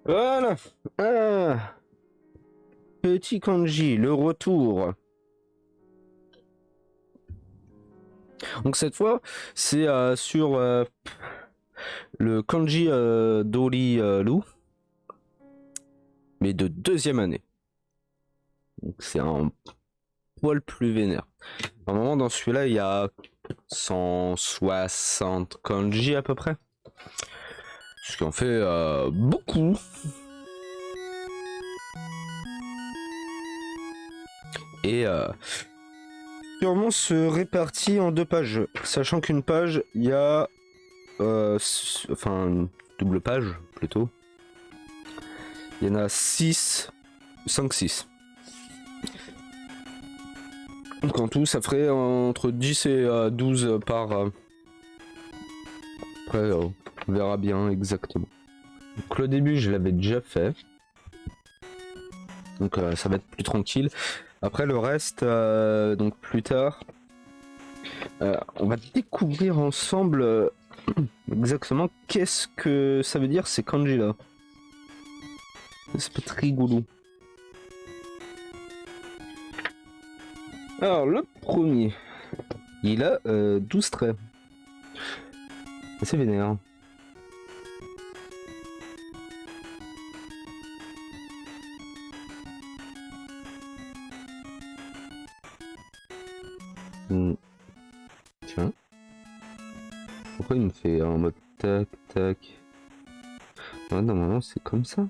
Voilà. Ah, petit kanji, le retour. Donc cette fois, c'est sur le kanji Dori Lu, mais de deuxième année. Donc c'est un poil plus vénère. Normalement, dans celui-là, il y a 160 kanji à peu près. Ce qui en fait beaucoup. Et sûrement se répartit en deux pages. Sachant qu'une page, il y a... enfin, une double page, plutôt. Il y en a 6, 5, 6. Donc en tout, ça ferait entre 10 et 12 par... Après, on verra bien exactement. Donc le début, je l'avais déjà fait. Donc ça va être plus tranquille. Après le reste, donc plus tard, on va découvrir ensemble exactement qu'est-ce que ça veut dire ces kanji là. Ça peut être rigolo. Alors le premier, il a 12 traits. C'est vénère. Tiens. Pourquoi il me fait en mode tac tac? Ouais, normalement c'est comme ça.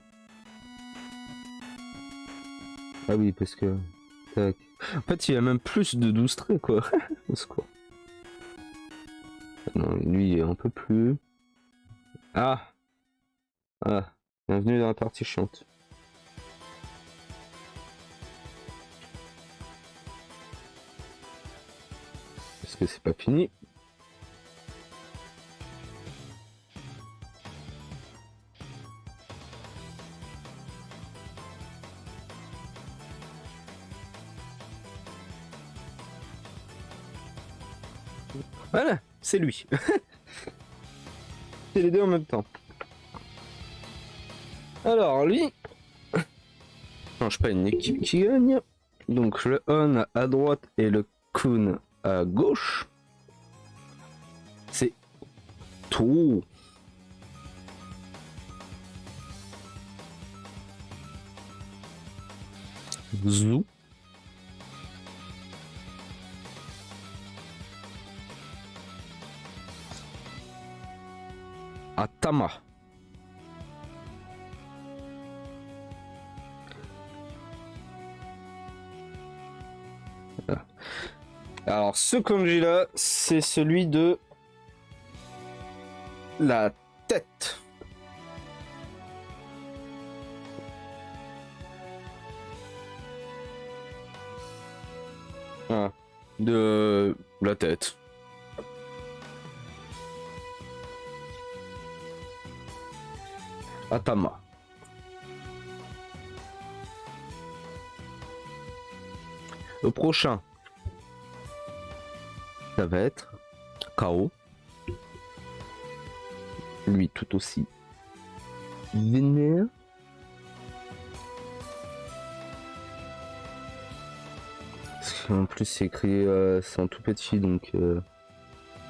Ah oui, parce que... Tac. En fait, il y a même plus de 12 traits, quoi. Quoi. Non, lui, il est un peu plus... Ah. Ah. Bienvenue dans la partie chiante. Parce que c'est pas fini. Voilà, c'est lui. C'est les deux en même temps. Alors, lui... change pas une équipe qui gagne. Donc le on à droite et le kun à gauche. C'est tout. Zou. Atama. Voilà. Alors ce kanji là, c'est celui de la tête. Voilà. De la tête. Atama. Le prochain, ça va être Kao. Lui tout aussi vénère. En plus c'est écrit, c'est en tout petit donc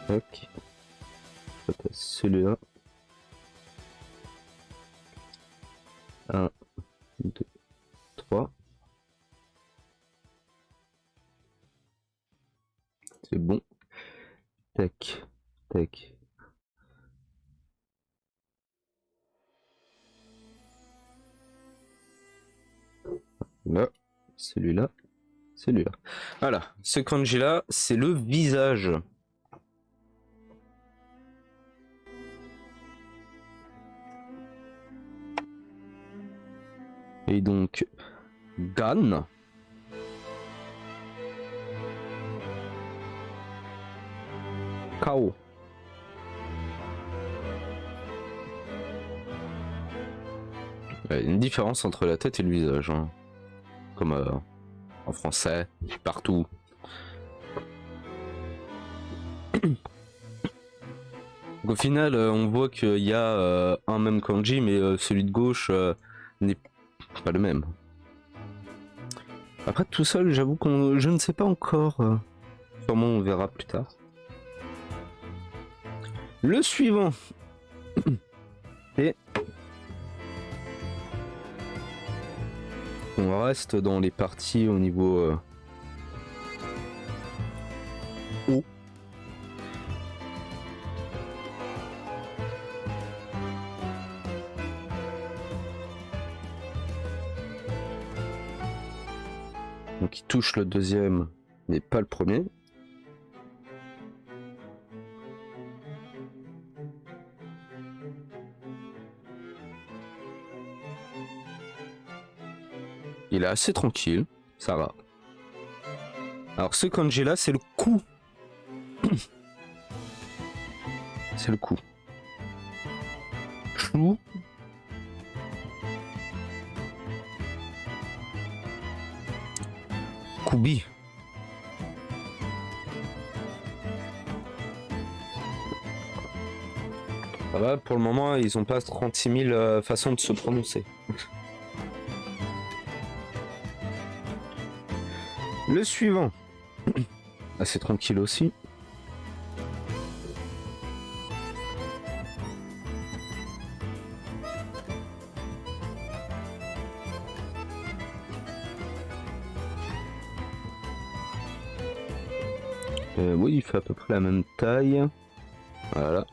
tac. Celui-là. 1, 2, 3. C'est bon. Tac, tac. Là, celui-là, celui-là. Voilà, ce kanji-là, c'est le visage. Et donc, Gan. Kao. Il y a une différence entre la tête et le visage. Hein. Comme en français, partout. Au final, on voit qu'il y a un même kanji, mais celui de gauche n'est pas le même. Après tout seul, j'avoue que je ne sais pas encore. Sûrement on verra plus tard. Le suivant. Et on reste dans les parties au niveau haut. Donc il touche le deuxième, mais pas le premier. Il est assez tranquille, ça va. Alors ce kanji là, c'est le coup. C'est le coup. Chou. Kubi. Ça va, pour le moment, ils ont pas 36 000 façons de se prononcer. Le suivant. Assez tranquille aussi. Oui, il fait à peu près la même taille. Voilà.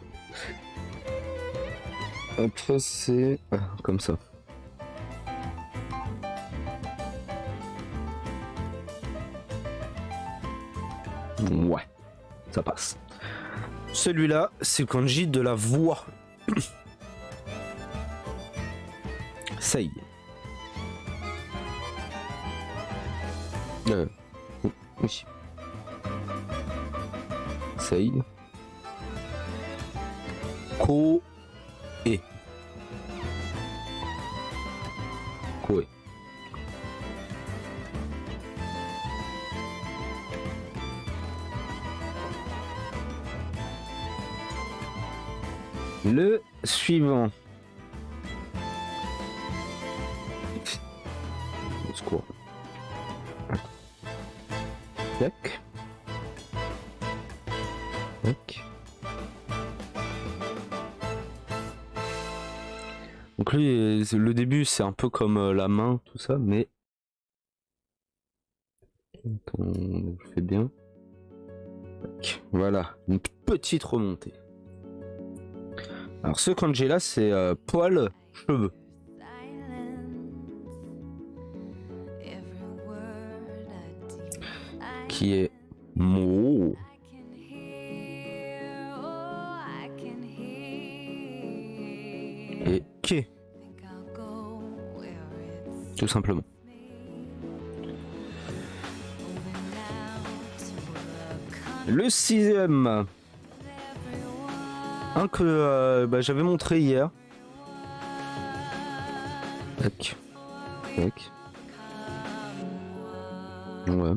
Après, c'est comme ça. Ouais, ça passe. Celui-là, c'est le kanji de la voix. Sei. Oui. Sei. Ko. E. Koe. Le suivant. Au secours. Tac. Tac. Donc lui, le début, c'est un peu comme la main, tout ça, mais... On fait bien. Tac. Voilà, une petite remontée. Alors ce kanji là, c'est poil, cheveux. Qui est mo. Et ke. Tout simplement. Le sixième. Un que j'avais montré hier. Tac. Tac. Ouais.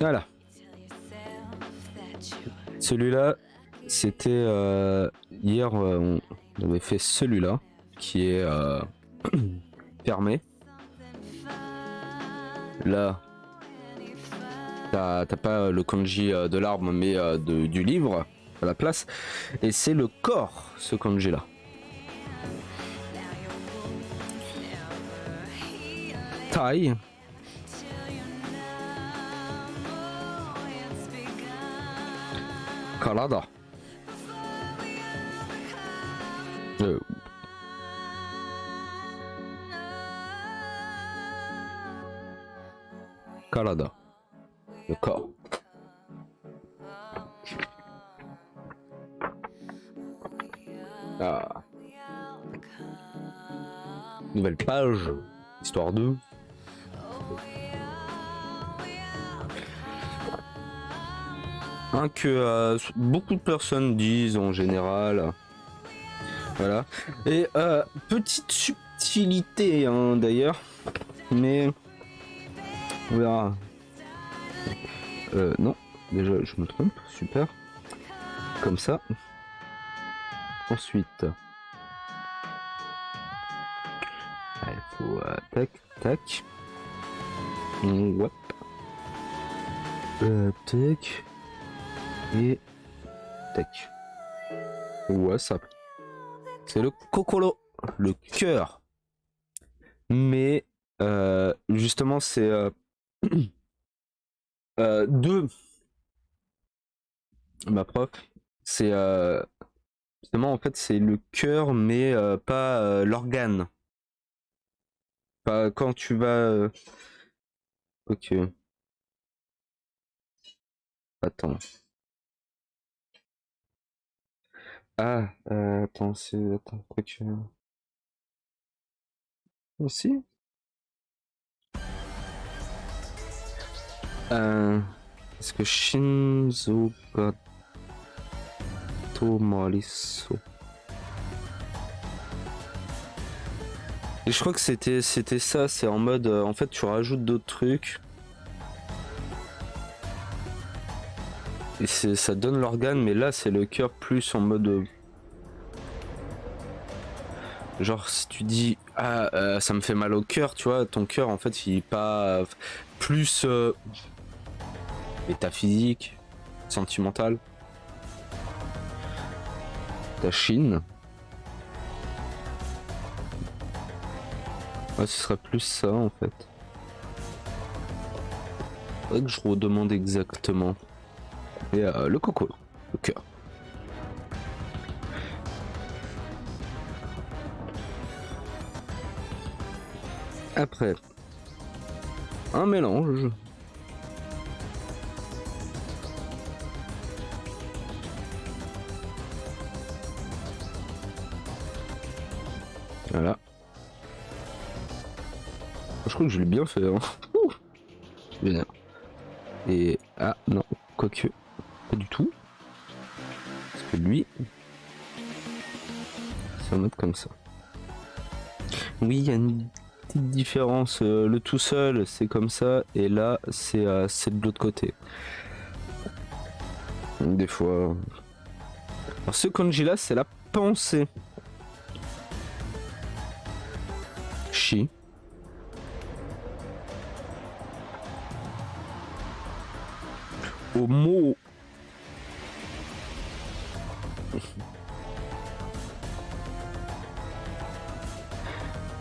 Voilà. Celui-là, c'était hier, on avait fait celui-là qui est fermé. Là, t'as pas le kanji de l'arbre, mais du livre à la place. Et c'est le corps, ce kanji-là. Taille. Karada. Karada. Le corps. Ah. Nouvelle page. Histoire 2. Un que beaucoup de personnes disent en général. Voilà. Et petite subtilité hein, d'ailleurs. Mais on verra. Non. déjà je me trompe, super. Comme ça. Ensuite. Il faut tac, tac. Hop. Tac. Et tac. Ouais, ça. C'est le kokoro, le cœur. Mais justement, c'est deux. Ma prof, c'est justement en fait c'est le cœur, mais pas l'organe. Pas quand tu vas. Ok. Attends. Ah, attends, c'est. Attends, quoi que. Aussi? Est-ce que Shinzo Gato Mariso? Et je crois que c'était ça, c'est en mode. En fait, tu rajoutes d'autres trucs. Et ça donne l'organe, mais là, c'est le cœur plus en mode. Genre si tu dis ça me fait mal au cœur, tu vois, ton cœur en fait il est pas plus métaphysique, sentimental. Ta chine. Ouais, ce serait plus ça en fait. Faudrait que je redemande exactement. Et le coco, le cœur. Après, un mélange. Voilà. Je crois que je l'ai bien fait. Hein. Bien. Et ah non, quoique, pas du tout. Parce que lui, c'est en mode comme ça. Oui, il y a une petite différence. Le tout seul, c'est comme ça, et là, c'est de l'autre côté. Des fois. Alors, ce kanji là, c'est la pensée. Chi. Au mot.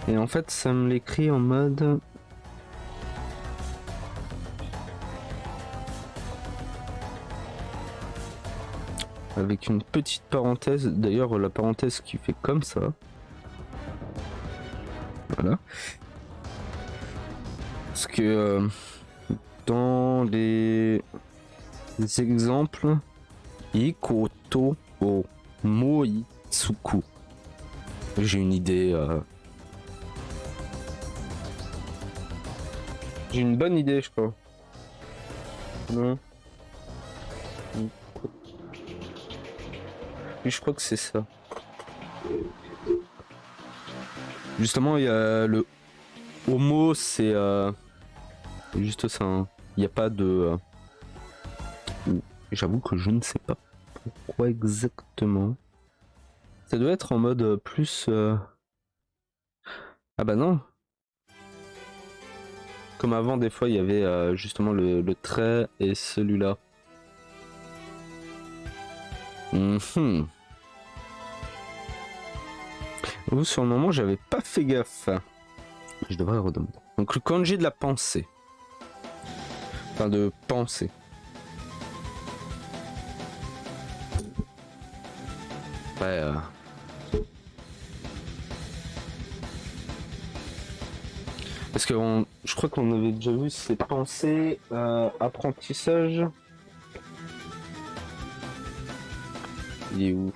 Et en fait, ça me l'écrit en mode. Avec une petite parenthèse. D'ailleurs, la parenthèse qui fait comme ça. Voilà. Parce que dans les exemples, Ikoto o Moitsuku. J'ai une idée. J'ai une bonne idée, je crois. Non. Oui, je crois que c'est ça. Justement, il y a le homo, c'est juste ça. Hein. Il n'y a pas de. J'avoue que je ne sais pas pourquoi exactement. Ça doit être en mode plus. Ah bah non. Comme avant, des fois, il y avait justement le trait et celui-là. Sur le moment, j'avais pas fait gaffe. Je devrais redemander. Donc le kanji de la pensée. Enfin, de penser. Ouais. Parce que je crois qu'on avait déjà vu ces pensées, apprentissage. Il est où?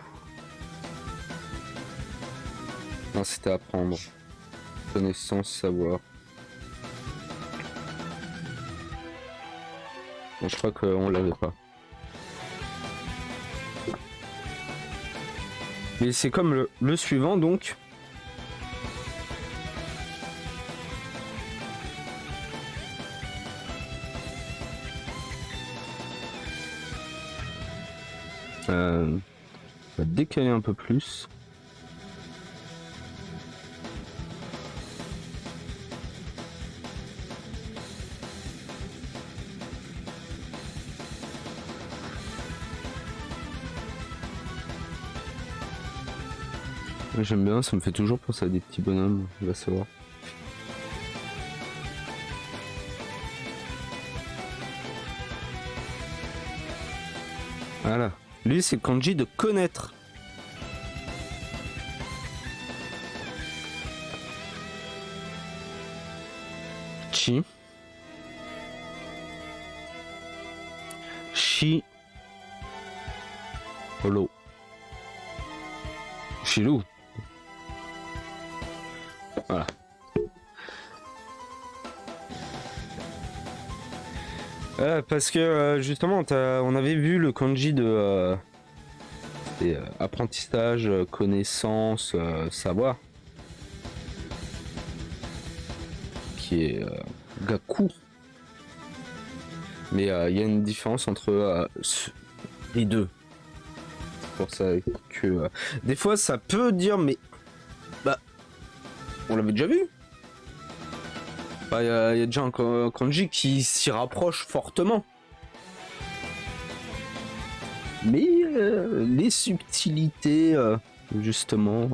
Non, c'était apprendre. Connaissance, savoir. Bon, je crois qu'on l'avait pas. Mais c'est comme le suivant donc. On va décaler un peu plus. J'aime bien, ça me fait toujours penser à des petits bonhommes, on va savoir. Voilà. Lui, c'est le kanji de connaître. Chi. Shi. Holo. Shilou. Voilà. Parce que justement, on avait vu le kanji de apprentissage, connaissance, savoir, qui est gaku. Mais il y a une différence entre les deux. C'est pour ça que des fois ça peut dire, mais bah, on l'avait déjà vu. Bah, y a déjà un kanji qui s'y rapproche fortement. Mais les subtilités, justement.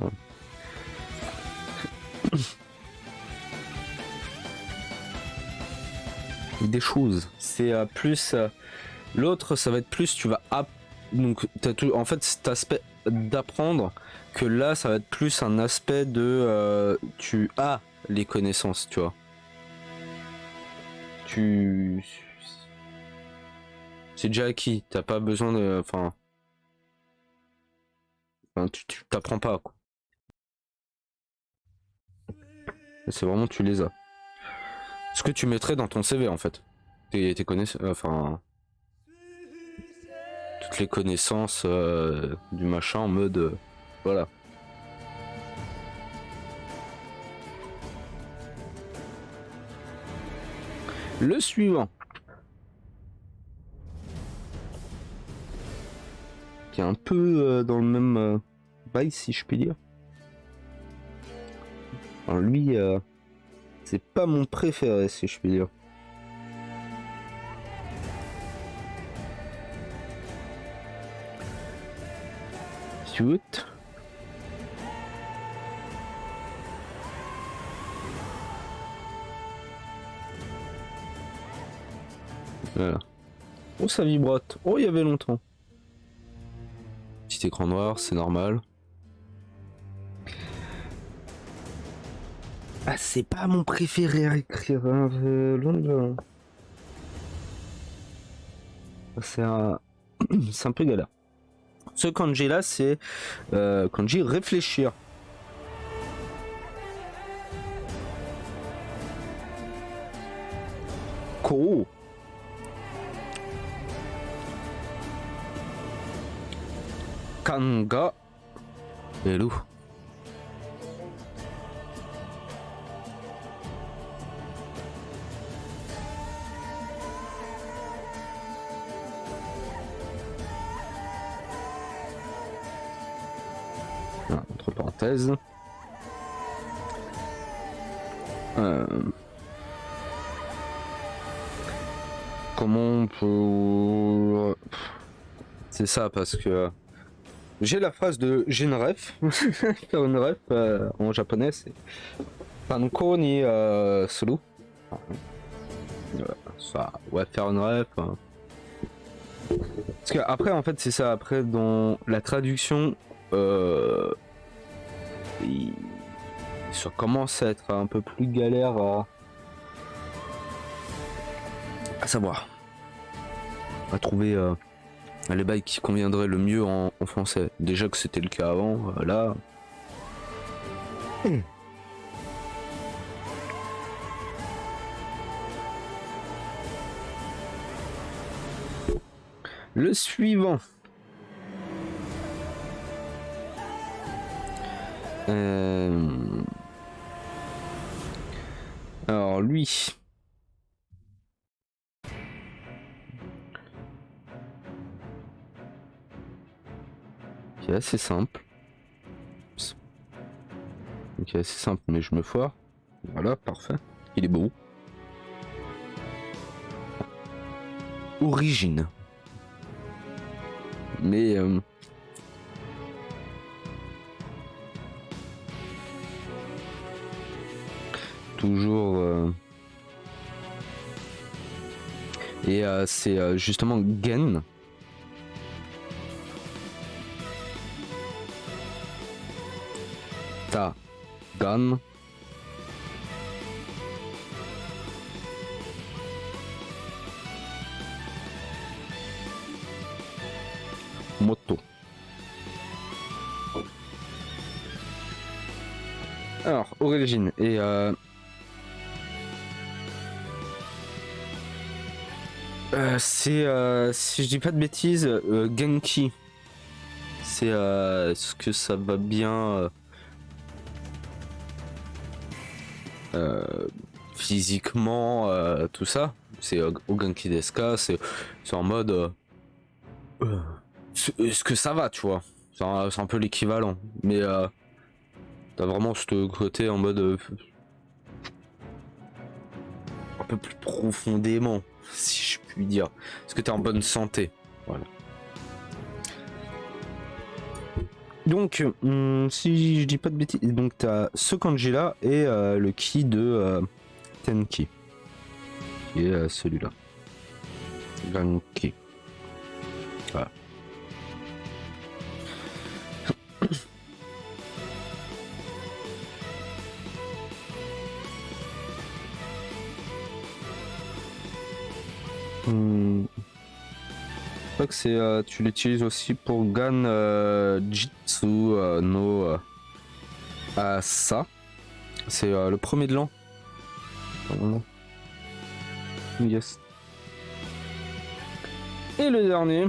Des choses. C'est plus. L'autre, ça va être plus. Tu vas. Donc, t'as tout. En fait, cet aspect d'apprendre. Que là, ça va être plus un aspect de. Tu as les connaissances, tu vois. C'est déjà acquis, t'as pas besoin de. Enfin, tu t'apprends pas, quoi. C'est vraiment, tu les as. Ce que tu mettrais dans ton CV, en fait. Tes connaissances. Enfin. Toutes les connaissances du machin en mode. Voilà. Le suivant. Qui est un peu dans le même bail, si je puis dire. Alors lui, c'est pas mon préféré, si je puis dire. Shoot. Voilà. Oh, ça vibrote. Oh, il y avait longtemps. Petit écran noir, c'est normal. Ah, c'est pas mon préféré à écrire. C'est un... c'est un peu galère. Ce kanji là, c'est kanji réfléchir. Ko. Kanga. Eru. Entre parenthèses. Comment on peut... C'est ça, parce que j'ai la phrase de j'ai une ref. Faire une ref en japonais, c'est Fanko ni suru. Ça, ouais, faire une ref. Parce que après, en fait, c'est ça. Après, dans la traduction, ça commence à être un peu plus galère à savoir, à trouver les bails qui conviendraient le mieux en français. Déjà que c'était le cas avant, là. Le suivant. Alors lui. assez simple. Ok, assez simple, mais je me foire. Voilà, parfait. Il est beau. Origine. Mais toujours et c'est justement Gen ta Gan Moto. Alors, origine et c'est si je dis pas de bêtises, Genki. C'est est-ce que ça va bien physiquement, tout ça. C'est au Genki Deska, c'est en mode est-ce que ça va, tu vois. C'est un peu l'équivalent, mais t'as vraiment ce côté en mode un peu plus profondément, si je puis dire. Est-ce que t'es en bonne santé? Voilà. Donc, si je dis pas de bêtises, donc t'as ce kanji là et le ki de Tenki. Et celui-là. Ganki. Voilà. Je crois que c'est tu l'utilises aussi pour Gan Jitsu no Asa. C'est le premier de l'an. Yes. Et le dernier.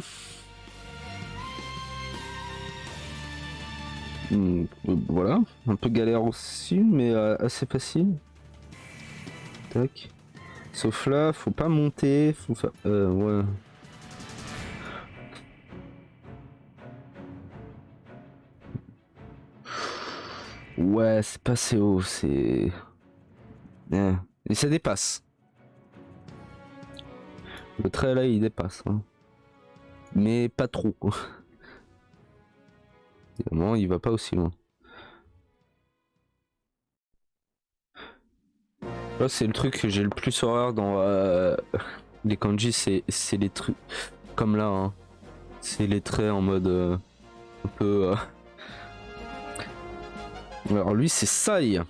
Voilà, un peu galère aussi, mais assez facile. Tac. Sauf là, faut pas monter, faut faire. Ouais. Ouais, c'est pas assez haut, c'est. Et ça dépasse. Le trait là, il dépasse. Hein. Mais pas trop. Évidemment, il va pas aussi loin. Là, c'est le truc que j'ai le plus horreur dans les kanji, c'est les trucs comme là. Hein. C'est les traits en mode un peu. Alors lui, c'est Sai.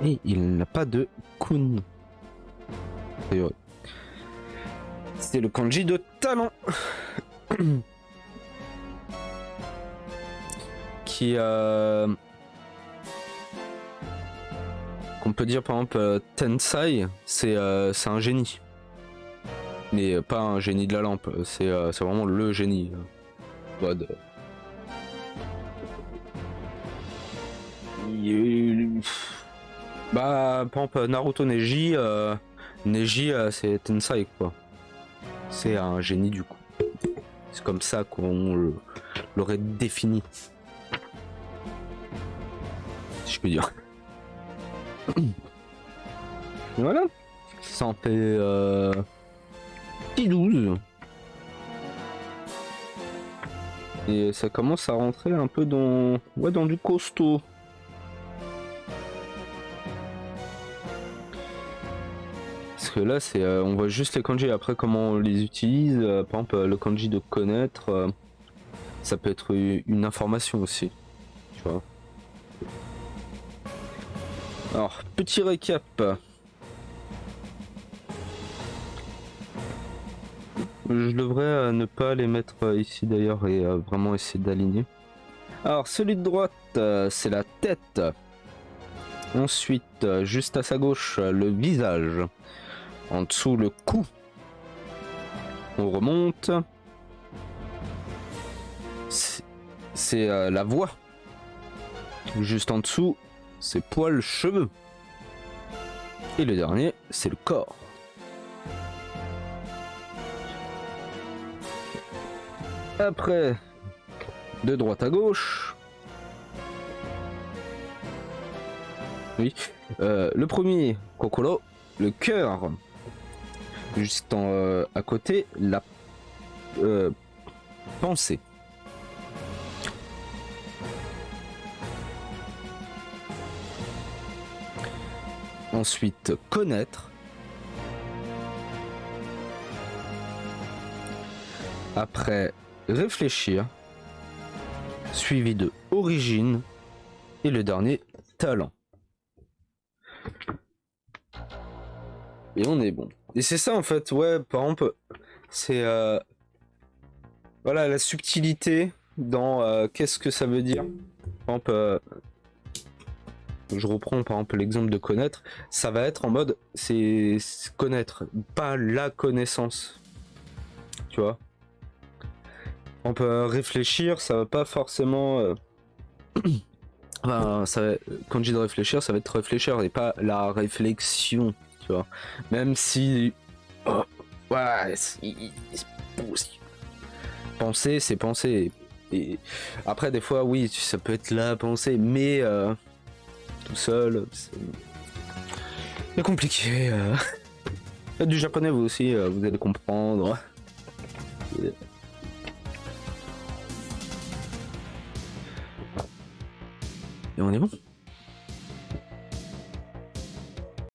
Et il n'a pas de kun. C'est le kanji de talent. Qui qu'on peut dire par exemple Tensai, c'est un génie. Mais pas un génie de la lampe, c'est vraiment le génie. Bah, par exemple, Naruto Neji, c'est Tensai quoi. C'est un génie du coup. C'est comme ça qu'on l'aurait défini. Si je peux dire. Voilà. Ça en fait petit 12. Et ça commence à rentrer un peu dans du costaud. Parce que là c'est on voit juste les kanji, après comment on les utilise, par exemple le kanji de connaître, ça peut être une information aussi, tu vois. Alors petit récap. Je devrais ne pas les mettre ici d'ailleurs et vraiment essayer d'aligner. Alors celui de droite c'est la tête. Ensuite juste à sa gauche le visage. En dessous le cou. On remonte. C'est la voix. Juste en dessous c'est poils cheveux. Et le dernier c'est le corps. Après, de droite à gauche. Oui. Le premier, Kokoro, le cœur. Juste à côté, la pensée. Ensuite, connaître. Après, réfléchir. Suivi de origine. Et le dernier, talent. Et on est bon. Et c'est ça en fait, ouais, par exemple, c'est voilà la subtilité dans qu'est-ce que ça veut dire. Par exemple, je reprends par exemple l'exemple de connaître, ça va être en mode c'est connaître, pas la connaissance. Tu vois. On peut réfléchir, ça va pas forcément. Enfin, quand je dis de réfléchir, ça va être réfléchir et pas la réflexion, tu vois. Même si. Oh, ouais, penser, c'est penser. Et après, des fois, oui, ça peut être la pensée, mais tout seul, c'est compliqué. Faites du japonais, vous aussi, vous allez comprendre. Et on est bon.